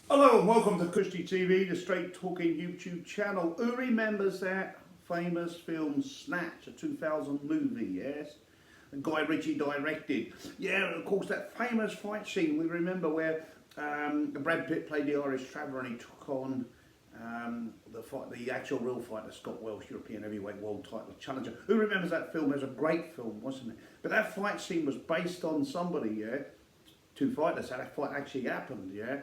Hello and welcome to Christy TV, the straight talking YouTube channel. Who remembers that famous film Snatch, a 2000 movie, yes? And Guy Ritchie directed. Yeah, and of course that famous fight scene we remember where Brad Pitt played the Irish traveller and he took on the actual real fighter, Scott Welsh, European heavyweight world title challenger. Who remembers that film? It was a great film, wasn't it? But that fight scene was based on somebody, yeah? Two fighters, so that fight actually happened, yeah?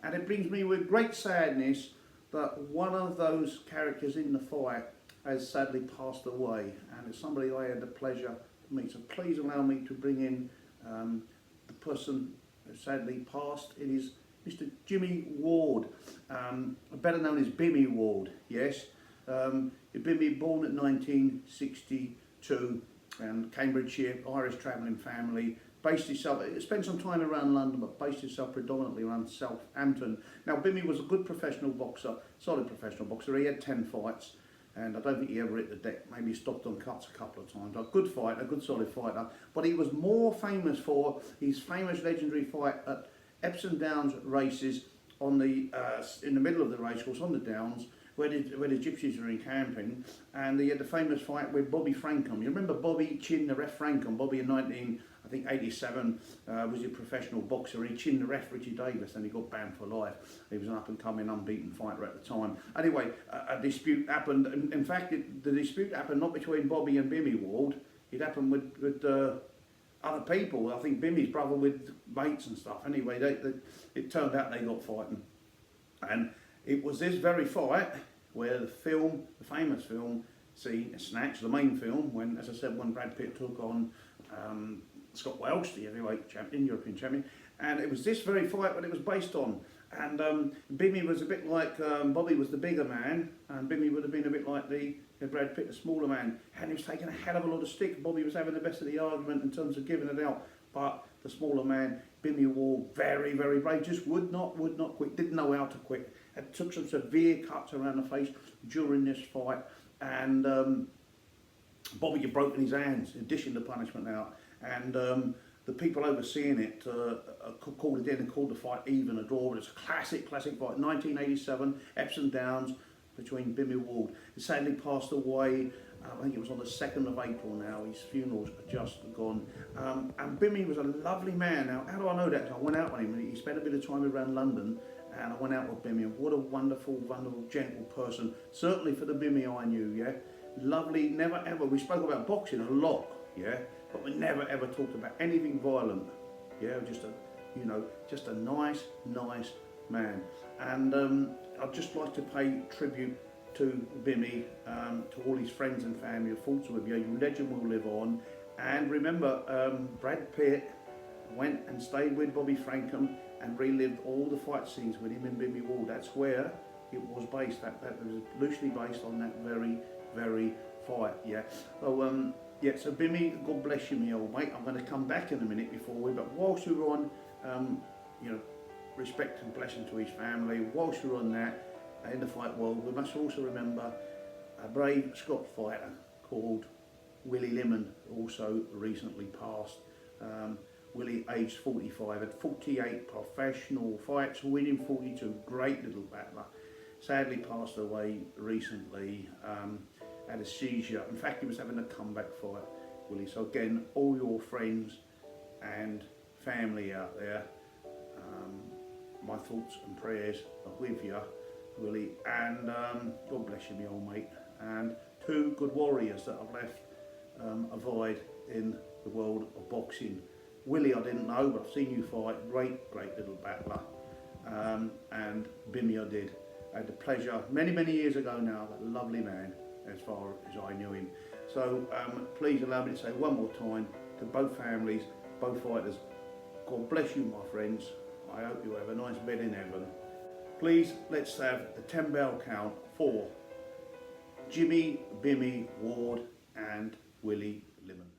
And it brings me with great sadness that one of those characters in the fight has sadly passed away, and it's somebody I had the pleasure to meet. So please allow me to bring in the person who sadly passed. It is Mr. Jimmy Ward, better known as Bimmy Ward, yes. Bimmy, born in 1962, and Cambridgeshire, Irish travelling family. Based himself, spent some time around London, but based himself predominantly around Southampton. Now, Bimmy was a good professional boxer, solid professional boxer. He had 10 fights, and I don't think he ever hit the deck. Maybe he stopped on cuts a couple of times. A good fighter, a good solid fighter. But he was more famous for his famous legendary fight at Epsom Downs races on the in the middle of the racecourse on the Downs, where the gypsies were encamping, and he had the famous fight with Bobby Frankham. You remember Bobby chinned the ref Frankham? Bobby in 1987 was a professional boxer. He chinned the ref Richie Davis and he got banned for life. He was an up and coming unbeaten fighter at the time. Anyway, a dispute happened. In fact, the dispute happened not between Bobby and Bimmy Ward. It happened with other people. I think Bimmy's brother with mates and stuff. Anyway, it turned out they got fighting. And it was this very fight where the famous film scene, Snatch, the main film, when, as I said, when Brad Pitt took on Scott Welsh, the heavyweight champion, European champion, and it was this very fight that it was based on. And Bimmy was a bit like, Bobby was the bigger man, and Bimmy would have been a bit like the Brad Pitt, the smaller man, and he was taking a hell of a lot of stick. Bobby was having the best of the argument in terms of giving it out, but the smaller man, Bimmy Ward, very, very brave, just would not quit, didn't know how to quit. It took some severe cuts around the face during this fight, and Bobby had broken his hands, dishing the punishment out, and the people overseeing it called it in and called the fight even, a draw. It's a classic fight, 1987, Epsom Downs, between Bimmy Ward. He sadly passed away, I think it was on the 2nd of April now. His funeral's just gone. And Bimmy was a lovely man. Now, how do I know that? I went out with him, he spent a bit of time around London, and I went out with Bimmy, and what a wonderful, gentle person. Certainly for the Bimmy I knew, yeah. Lovely, never ever, we spoke about boxing a lot, yeah, but we never ever talked about anything violent, yeah, just a nice man. And I'd just like to pay tribute to Bimmy, to all his friends and family who fought with you. Your legend will live on. And remember, Brad Pitt went and stayed with Bobby Frankham and relived all the fight scenes with him in Bimmy Ward. That's where it was based. That was loosely based on that very fight. Yeah. So yeah. So Bimmy, God bless you, my old mate. I'm going to come back in a minute before but whilst we were on, respect and blessing to his family. Whilst we're on that, in the fight world, we must also remember a brave Scot fighter called Willie Lemon, also recently passed. Willie, aged 45, had 48 professional fights, winning 42, great little battler. Sadly passed away recently, had a seizure. In fact, he was having a comeback fight, Willie. So again, all your friends and family out there, my thoughts and prayers are with you, Willie, and God bless you, my old mate. And two good warriors that I've left a void in the world of boxing. Willie I didn't know, but I've seen you fight, great little battler. And Bimmy I did. I had the pleasure, many years ago now, that lovely man, as far as I knew him. So please allow me to say one more time to both families, both fighters, God bless you, my friends. I hope you have a nice bed in heaven. Please, let's have the 10 bell count for Jimmy, Bimmy, Ward and Willie Lemon.